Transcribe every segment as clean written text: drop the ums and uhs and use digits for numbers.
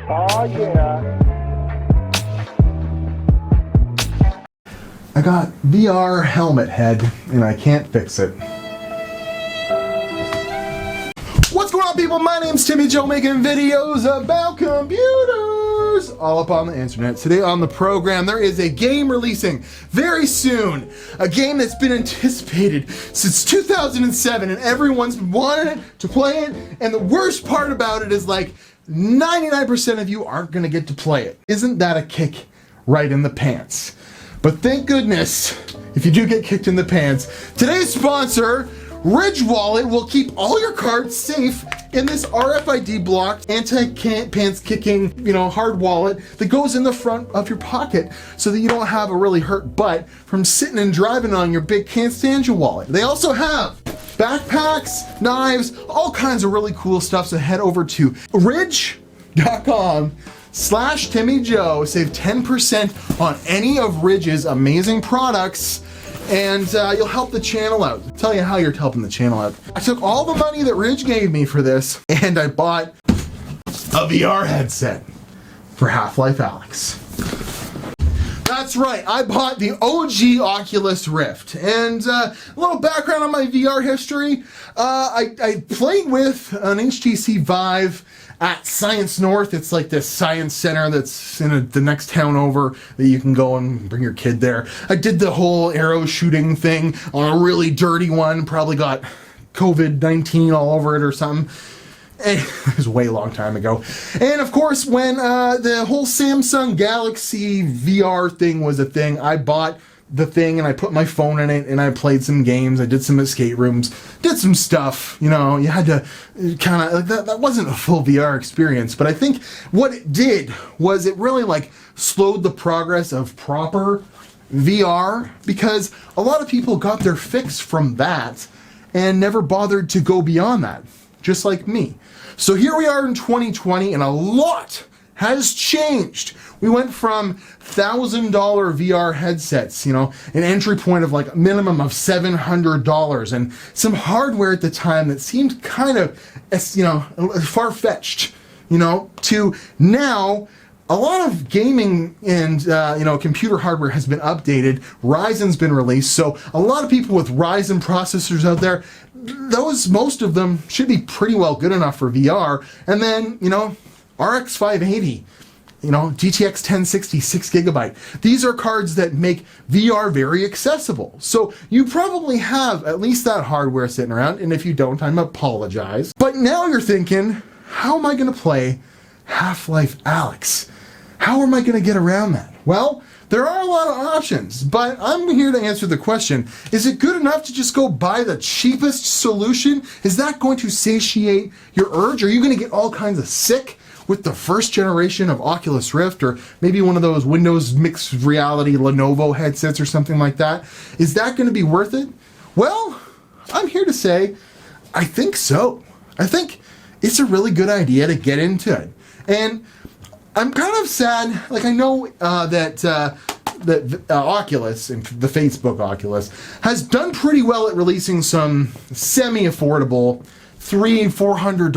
Oh yeah. I got VR helmet head and I can't fix it. What's going on, people? My name's Timmy Joe, making videos about computers all up on the internet. Today on the program, there is a game releasing very soon. A game that's been anticipated since 2007 and everyone's been wanting to play it. And the worst part about it is like 99% of you aren't gonna get to play it. Isn't that a kick right in the pants? But thank goodness, if you do get kicked in the pants, today's sponsor, Ridge Wallet, will keep all your cards safe in this RFID blocked, anti-pants kicking, hard wallet that goes in the front of your pocket so that you don't have a really hurt butt from sitting and driving on your big can't stand you wallet. They also have backpacks, knives, all kinds of really cool stuff. So head over to ridge.com/Timmy Joe, save 10% on any of Ridge's amazing products, and you'll help the channel out. I'll tell you how you're helping the channel out. I took all the money that Ridge gave me for this, and I bought a VR headset for Half-Life Alyx. That's right, I bought the OG Oculus Rift. And a little background on my VR history. I played with an HTC Vive at Science North. It's like this science center that's in the next town over that you can go and bring your kid there. I did the whole arrow shooting thing on a really dirty one, probably got COVID-19 all over it or something. It was a way long time ago. And of course, when the whole Samsung Galaxy VR thing was a thing, I bought the thing and I put my phone in it and I played some games. I did some escape rooms, did some stuff. You had to kind of, like, that wasn't a full VR experience, but I think what it did was it really slowed the progress of proper VR, because a lot of people got their fix from that and never bothered to go beyond that, just like me. So here we are in 2020 and a lot has changed. We went from $1,000 VR headsets, an entry point of a minimum of $700, and some hardware at the time that seemed kind of, far-fetched, to now a lot of gaming and, computer hardware has been updated. Ryzen's been released, so a lot of people with Ryzen processors out there, most of them should be pretty well good enough for VR. And then, RX 580, GTX 1060, 6GB. These are cards that make VR very accessible. So you probably have at least that hardware sitting around, and if you don't, I apologize. But now you're thinking, how am I going to play Half-Life Alyx? How am I going to get around that? Well, there are a lot of options, but I'm here to answer the question, is it good enough to just go buy the cheapest solution? Is that going to satiate your urge? Are you going to get all kinds of sick with the first generation of Oculus Rift, or maybe one of those Windows mixed reality Lenovo headsets or something like that? Is that going to be worth it? Well, I'm here to say, I think so. I think it's a really good idea to get into it. And I'm kind of sad, I know that Oculus, and the Facebook Oculus, has done pretty well at releasing some semi-affordable $400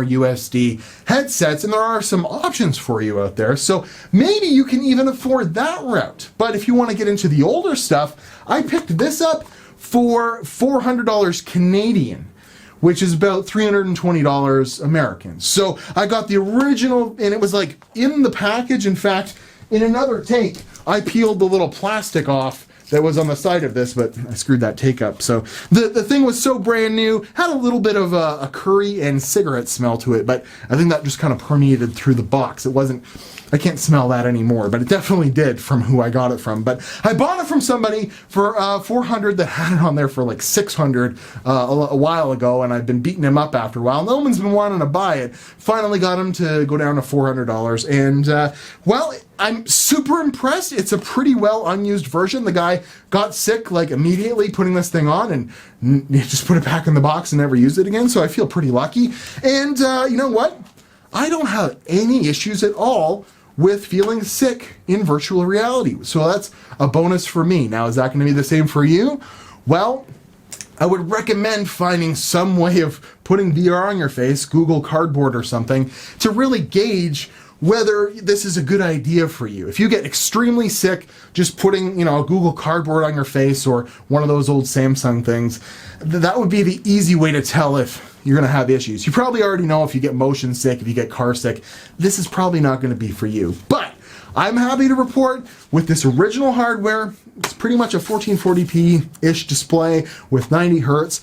USD headsets, and there are some options for you out there, so maybe you can even afford that route. But if you want to get into the older stuff, I picked this up for $400 Canadian, which is about $320 American. So I got the original, and it was in the package. In fact, in another take, I peeled the little plastic off that was on the side of this, but I screwed that take up. So the thing was so brand new, had a little bit of a curry and cigarette smell to it, but I think that just kind of permeated through the box. It wasn't, I can't smell that anymore, but it definitely did from who I got it from. But I bought it from somebody for $400 that had it on there for $600 a while ago, and I've been beating him up after a while. No one's been wanting to buy it. Finally got him to go down to $400, and well, I'm super impressed. It's a pretty well unused version. The guy got sick immediately putting this thing on, and just put it back in the box and never used it again, so I feel pretty lucky. And you know what? I don't have any issues at all with feeling sick in virtual reality. So that's a bonus for me. Now, is that going to be the same for you? Well, I would recommend finding some way of putting VR on your face, Google Cardboard or something, to really gauge whether this is a good idea for you. If you get extremely sick just putting, you know, a Google Cardboard on your face or one of those old Samsung things, that would be the easy way to tell if you're gonna have issues. You probably already know if you get motion sick, if you get car sick, this is probably not gonna be for you. But I'm happy to report with this original hardware, it's pretty much a 1440p-ish display with 90 hertz.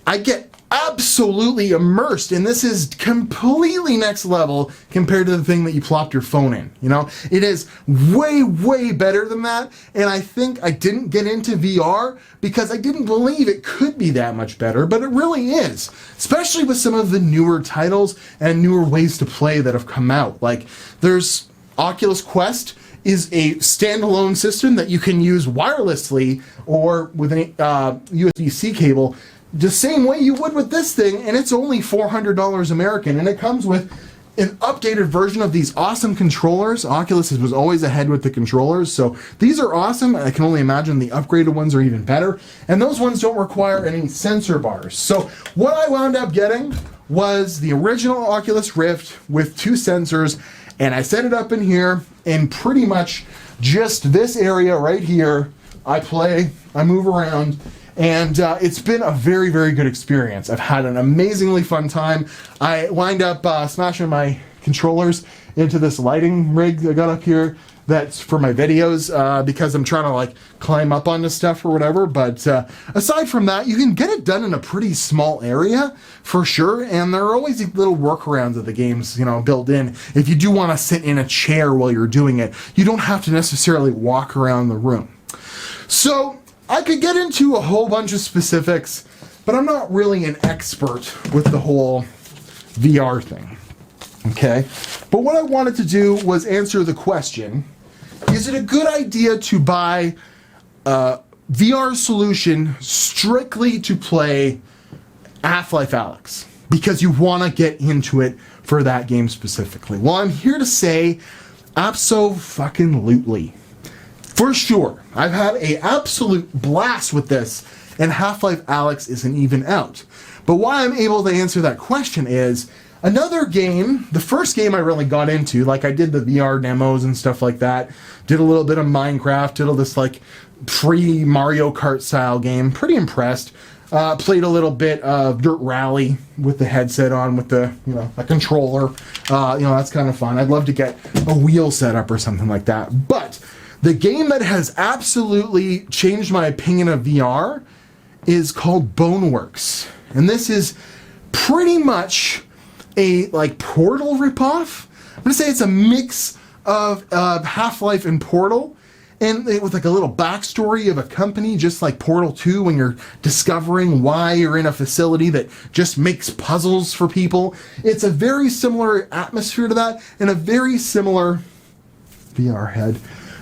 I get absolutely immersed, and this is completely next level compared to the thing that you plopped your phone in. You know, it is way, way better than that, and I think I didn't get into VR because I didn't believe it could be that much better, but it really is, especially with some of the newer titles and newer ways to play that have come out. Like, there's Oculus Quest is a standalone system that you can use wirelessly or with an USB-C cable the same way you would with this thing, and it's only $400 American, and it comes with an updated version of these awesome controllers. Oculus was always ahead with the controllers, so these are awesome. I can only imagine the upgraded ones are even better, and those ones don't require any sensor bars. So what I wound up getting was the original Oculus Rift with 2 sensors, and I set it up in here, and pretty much just this area right here, I play, I move around, and it's been a very, very good experience. I've had an amazingly fun time. I wind up smashing my controllers into this lighting rig I got up here that's for my videos because I'm trying to like climb up on this stuff or whatever. But aside from that, you can get it done in a pretty small area for sure. And there are always these little workarounds of the games, you know, built in. If you do want to sit in a chair while you're doing it, you don't have to necessarily walk around the room. So I could get into a whole bunch of specifics, but I'm not really an expert with the whole VR thing, okay? But what I wanted to do was answer the question, is it a good idea to buy a VR solution strictly to play Half-Life Alyx? Because you want to get into it for that game specifically. Well, I'm here to say, abso-fucking-lutely. For sure, I've had an absolute blast with this, and Half-Life Alyx isn't even out. But why I'm able to answer that question is, another game, the first game I really got into, like I did the VR demos and stuff like that, did a little bit of Minecraft, did all this like pre-Mario Kart style game, pretty impressed. Played a little bit of Dirt Rally with the headset on, with the, you know, a controller. That's kind of fun. I'd love to get a wheel set up or something like that. But the game that has absolutely changed my opinion of VR is called Boneworks. And this is pretty much a like Portal ripoff. I'm gonna say it's a mix of Half-Life and Portal, and with like a little backstory of a company, just like Portal 2, when you're discovering why you're in a facility that just makes puzzles for people. It's a very similar atmosphere to that, and a very similar VR head.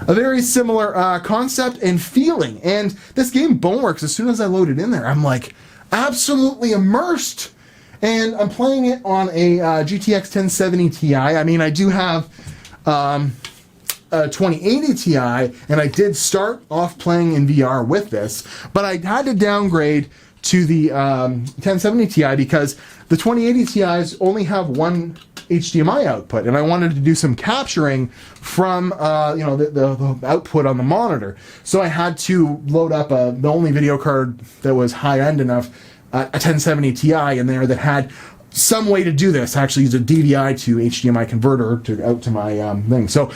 A very similar concept and feeling. And this game, Boneworks, as soon as I load it in there, I'm like absolutely immersed. And I'm playing it on a GTX 1070 Ti. I mean, I do have a 2080 Ti, and I did start off playing in VR with this, but I had to downgrade to the 1070 Ti because the 2080 Ti's only have one HDMI output, and I wanted to do some capturing from the output on the monitor. So I had to load up the only video card that was high-end enough, a 1070 Ti in there that had some way to do this. I actually use a DVI to HDMI converter out to my thing. So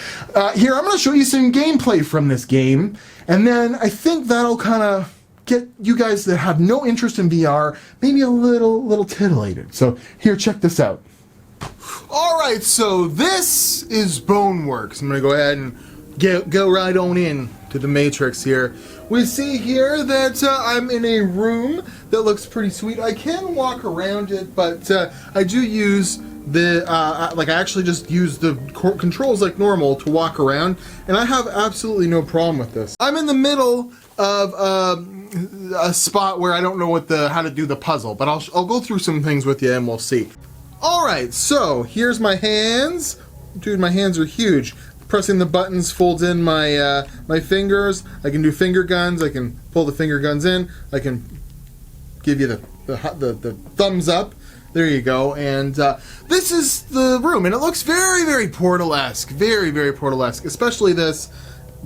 here, I'm going to show you some gameplay from this game, and then I think that'll kind of get you guys that have no interest in VR maybe a little titillated. So here, check this out. Alright, so this is Boneworks. I'm going to go ahead and go right on in to the Matrix here. We see here that I'm in a room that looks pretty sweet. I can walk around it, but I do use the, I actually just use the controls like normal to walk around, and I have absolutely no problem with this. I'm in the middle of a spot where I don't know how to do the puzzle, but I'll go through some things with you and we'll see. Alright, so here's my hands. Dude, my hands are huge. Pressing the buttons folds in my fingers. I can do finger guns. I can pull the finger guns in. I can give you the thumbs up. There you go. And this is the room, and it looks very, very Portal-esque. Very, very Portal-esque, especially this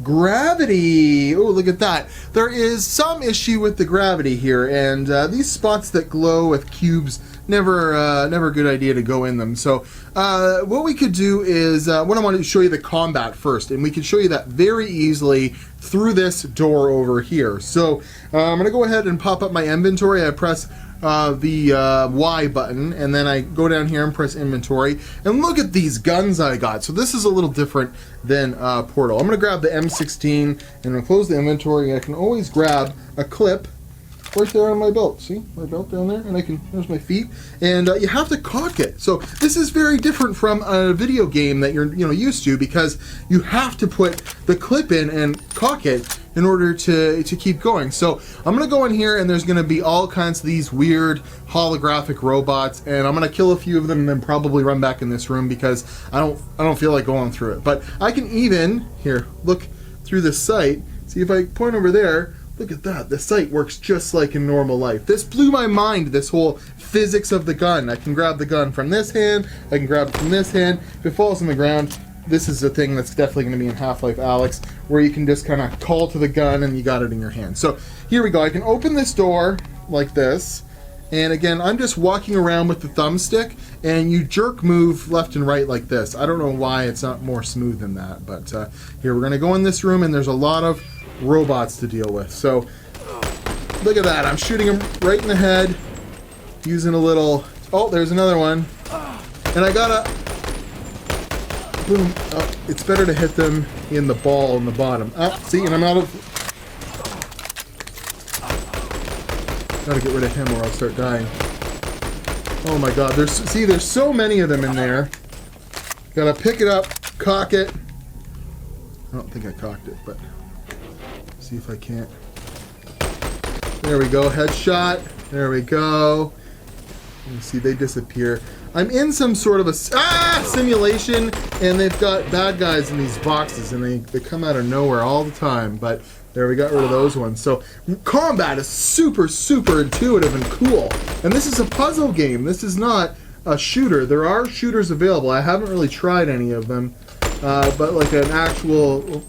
gravity. Oh, look at that. There is some issue with the gravity here, and these spots that glow with cubes, never a good idea to go in them. So what we could do is, what I want to show you the combat first, and we can show you that very easily through this door over here. So I'm going to go ahead and pop up my inventory. I press the Y button, and then I go down here and press inventory, and look at these guns I got. So this is a little different than Portal. I'm going to grab the M16 and I'll close the inventory. I can always grab a clip right there on my belt. See my belt down there, and there's my feet, and you have to cock it. So this is very different from a video game that you're used to, because you have to put the clip in and cock it in order to keep going. So I'm gonna go in here, and there's gonna be all kinds of these weird holographic robots, and I'm gonna kill a few of them and then probably run back in this room because I don't feel like going through it. But I can even here look through the sight. See, if I point over there, look at that. The sight works just like in normal life. This blew my mind, this whole physics of the gun. I can grab the gun from this hand, I can grab it from this hand. If it falls on the ground, this is a thing that's definitely going to be in Half-Life Alyx, where you can just kind of call to the gun and you got it in your hand. So here we go. I can open this door like this, and again, I'm just walking around with the thumbstick, and you jerk move left and right like this. I don't know why it's not more smooth than that, but here we're going to go in this room, and there's a lot of robots to deal with. So look at that. I'm shooting him right in the head using a little... Oh, there's another one. And I gotta... Boom. Oh, it's better to hit them in the ball in the bottom. See, and I'm out of... Gotta get rid of him or I'll start dying. Oh my god. There's so many of them in there. Gotta pick it up, cock it. I don't think I cocked it, but... see if I can't. There we go, headshot. There we go. You see, they disappear. I'm in some sort of a simulation, and they've got bad guys in these boxes, and they come out of nowhere all the time. But there, we got rid of those ones. So combat is super, super intuitive and cool. And this is a puzzle game. This is not a shooter. There are shooters available. I haven't really tried any of them, but like an actual...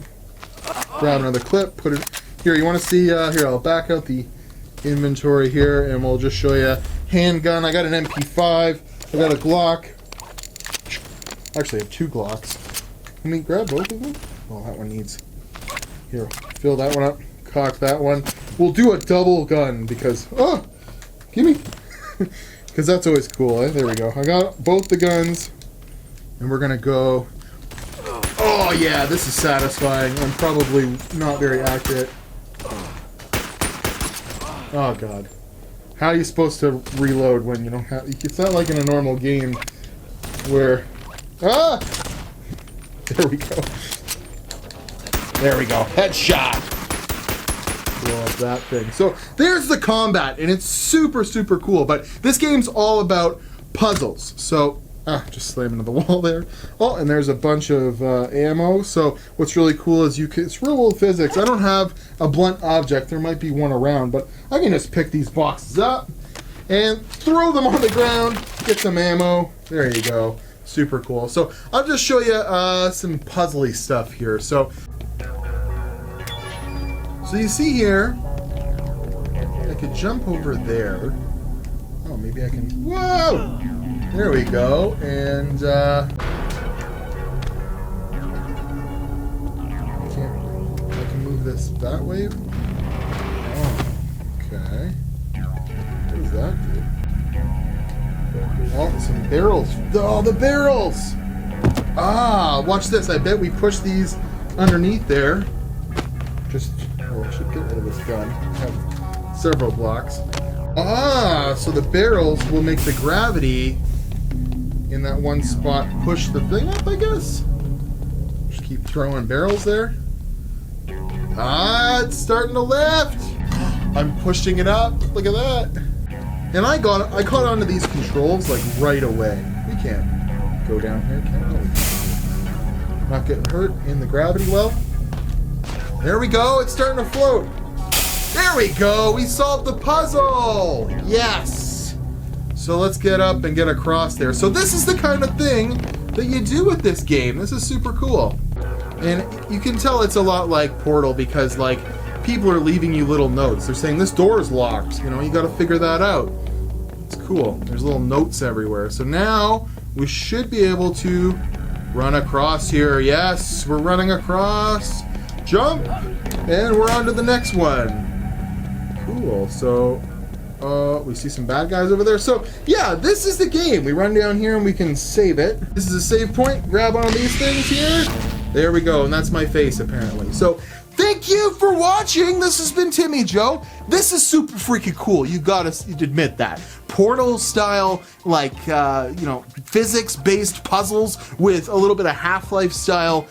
Grab another clip, put it here. You want to see here, I'll back out the inventory here, and we'll just show you handgun. I got an MP5, I got a Glock. Actually, I have 2 Glocks. Can we grab both of them? Oh, that one needs... Here, fill that one up, cock that one. We'll do a double gun because... Oh! Gimme! Because that's always cool, eh? There we go. I got both the guns, and we're gonna go... Oh yeah, this is satisfying. I'm probably not very accurate. Oh god. How are you supposed to reload when you don't have... It's not like in a normal game where... Ah! There we go. There we go. Headshot! Blow up that thing. So there's the combat, and it's super, super cool. But this game's all about puzzles. So... just slam into the wall there. Oh, and there's a bunch of ammo. So what's really cool is it's real old physics. I don't have a blunt object. There might be one around, but I can just pick these boxes up and throw them on the ground, get some ammo. There you go. Super cool. So I'll just show you some puzzly stuff here. So you see here, I could jump over there. Oh, maybe I can... Whoa! There we go, and I can move this that way. Oh, okay. What does that do? Oh, some barrels. Oh, the barrels! Ah, watch this. I bet we push these underneath there. I should get rid of this gun. I have several blocks. Ah, so the barrels will make the gravity in that one spot push the thing up, I guess. Just keep throwing barrels there. Ah, it's starting to lift. I'm pushing it up. Look at that. And I caught onto these controls like right away. We can't go down here, can we? Not getting hurt in the gravity well. There we go. It's starting to float. There we go. We solved the puzzle. Yes. So let's get up and get across there. So this is the kind of thing that you do with this game. This is super cool. And you can tell it's a lot like Portal because like people are leaving you little notes. They're saying this door is locked. You know, you got to figure that out. It's cool. There's little notes everywhere. So now we should be able to run across here. Yes, we're running across. Jump. And we're on to the next one. Cool. So we see some bad guys over there. So yeah, this is the game. We run down here and we can save it. This is a save point. Grab on these things here. There we go. And that's my face apparently. So thank you for watching. This has been Timmy Joe. This is super freaking cool. You gotta admit that. Portal style, like, you know, physics-based puzzles with a little bit of Half-Life style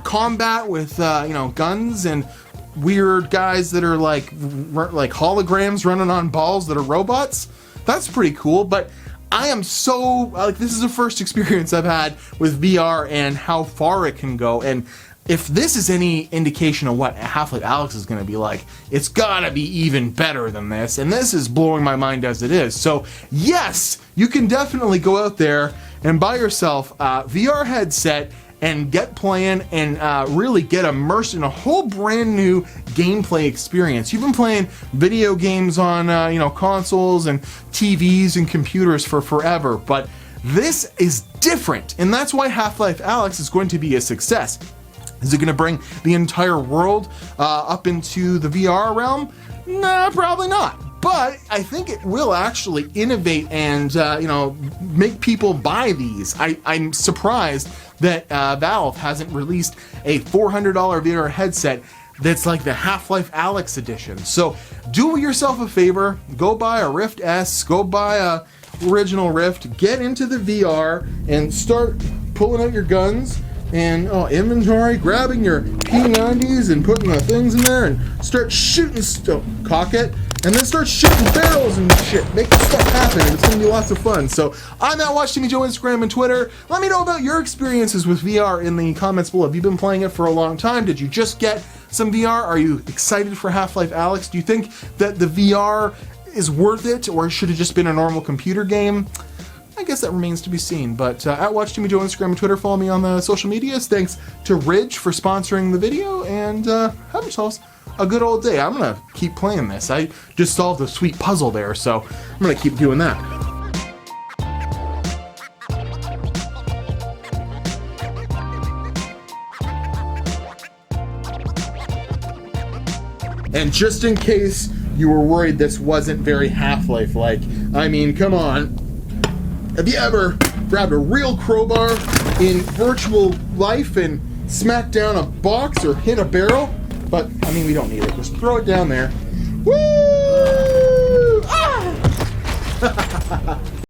combat with, you know, guns and weird guys that are like holograms running on balls that are robots. That's pretty cool, but I am so, like, this is the first experience I've had with VR and how far it can go. And if this is any indication of what Half-Life Alyx is going to be like, it's gotta be even better than this. And this is blowing my mind as it is. So yes, you can definitely go out there and buy yourself a VR headset and get playing and really get immersed in a whole brand new gameplay experience. You've been playing video games on you know, consoles and TVs and computers for forever, but this is different, and that's why Half-Life Alyx is going to be a success. Is it going to bring the entire world up into the VR realm? Nah, probably not. But I think it will actually innovate and you know, make people buy these. I'm surprised that Valve hasn't released a $400 VR headset that's like the Half-Life Alyx edition. So do yourself a favor, go buy a Rift S, go buy a original Rift, get into the VR and start pulling out your guns and inventory, grabbing your P90s and putting the things in there and start shooting stuff, cock it, and then start shooting barrels and shit, making stuff happen, and it's gonna be lots of fun. So I'm at Watch Timmy Joe Instagram and Twitter. Let me know about your experiences with VR in the comments below. Have you been playing it for a long time? Did you just get some VR? Are you excited for Half-Life Alyx? Do you think that the VR is worth it, or should it just been a normal computer game? I guess that remains to be seen, but at Watch Timmy Joe Instagram and Twitter, follow me on the social medias. Thanks to Ridge for sponsoring the video, and have yourselves a good old day. I'm gonna keep playing this. I just solved a sweet puzzle there, so I'm gonna keep doing that. And just in case you were worried this wasn't very Half-Life-like, I mean, come on. Have you ever grabbed a real crowbar in virtual life and smacked down a box or hit a barrel? But, I mean, we don't need it. Just throw it down there. Woo!